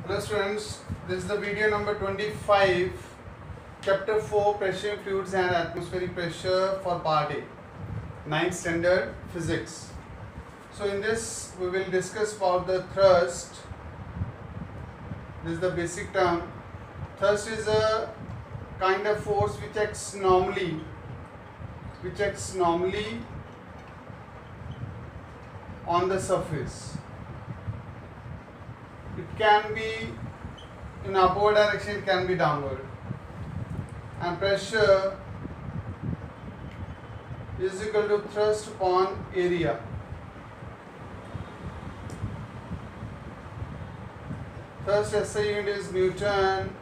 Hello students, this is the video number 25, chapter 4, pressure in fluids and atmospheric pressure for part A, 9th standard physics. So in this we will discuss about the thrust. This is the basic term. Thrust is a kind of force which acts normally on the surface. It can be in upward direction, it can be downward, and pressure is equal to thrust upon area. Thrust SI unit is Newton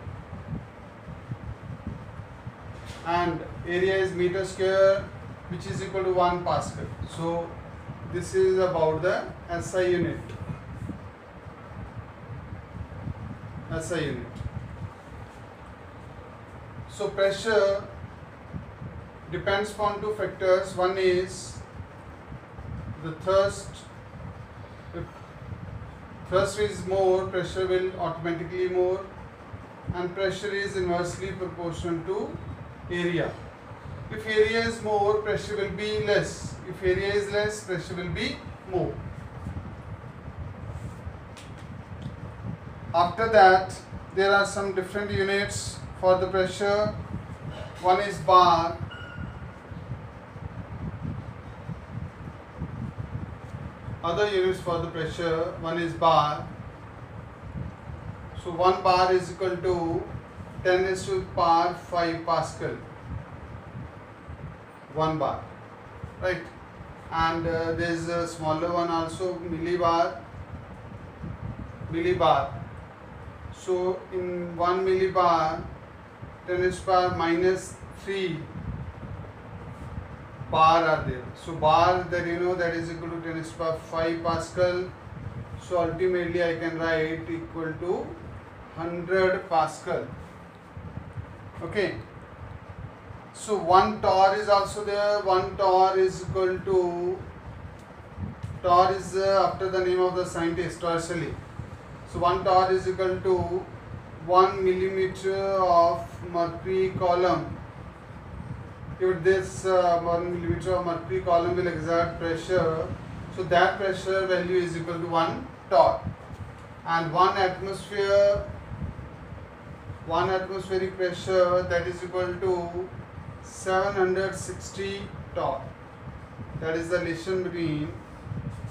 and area is meter square, which is equal to 1 Pascal. So this is about the SI unit. SI unit. So pressure depends upon two factors. One is the thrust. If thrust is more, pressure will automatically more, and pressure is inversely proportional to area. If area is more, pressure will be less. If area is less, pressure will be more. After that, there are some different units for the pressure. One is bar. Other units for the pressure, one is bar. So 1 bar is equal to 10 raised to the power 5 Pascal. 1 bar, right? And there is a smaller one also, millibar. So in 1 millibar, 10 raised to the power minus 3 bar are there. So bar, that you know, that is equal to 10 raised to the power 5 Pascal. So ultimately I can write equal to 100 Pascal. Okay. So 1 torr is also there. 1 torr is equal to, torr is after the name of the scientist, Torricelli. So 1 torr is equal to 1 millimeter of mercury column. If this 1 millimeter of mercury column will exert pressure, so that pressure value is equal to 1 torr. And 1 atmospheric pressure, that is equal to 760 torr. That is the relation between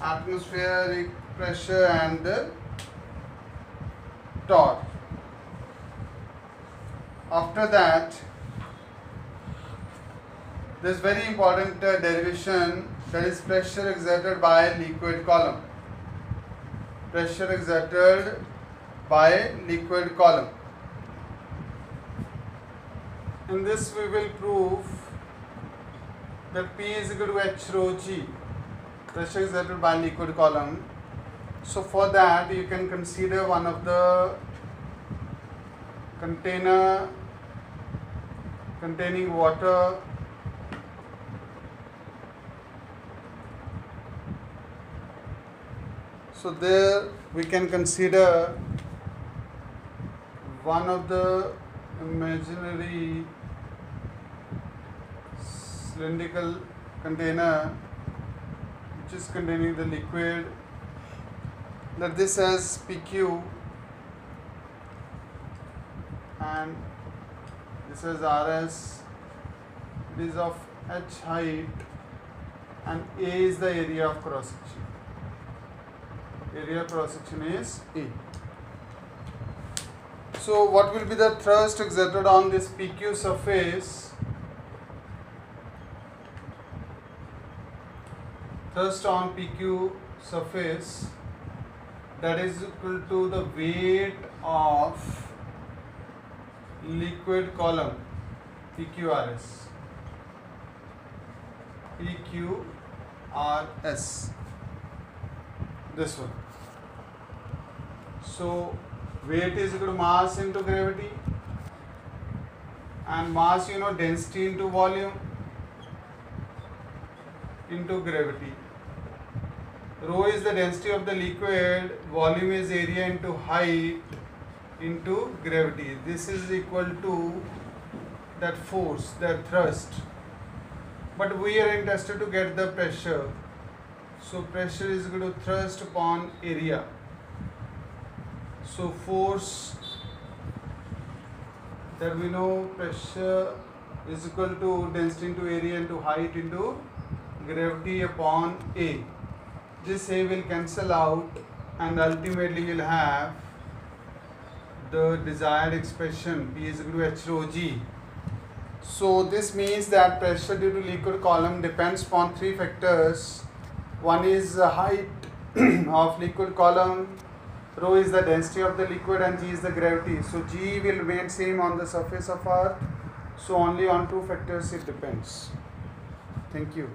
atmospheric pressure and the torr. After that, there is very important derivation, that is pressure exerted by liquid column. Pressure exerted by liquid column. In this we will prove that P is equal to H rho G, pressure exerted by liquid column. So for that you can consider one of the container containing water. So there we can consider one of the imaginary cylindrical container which is containing the liquid. Let this has PQ and this is RS. It is of H height and A is the area of cross section. Area of cross section is A. So what will be the thrust exerted on this PQ surface? Thrust on PQ surface, that is equal to the weight of liquid column, PQRS. PQRS. This one. So weight is equal to mass into gravity, and mass, you know, density into volume into gravity. Rho is the density of the liquid, volume is area into height, into gravity. This is equal to that force, that thrust. But we are interested to get the pressure. So pressure is equal to thrust upon area. So force, that we know pressure is equal to density into area into height into gravity upon A. This A will cancel out and ultimately you'll have the desired expression P is equal to H rho G. So this means that pressure due to liquid column depends upon three factors. One is the height of liquid column, rho is the density of the liquid, and G is the gravity. So G will remain same on the surface of Earth. So only on two factors it depends. Thank you.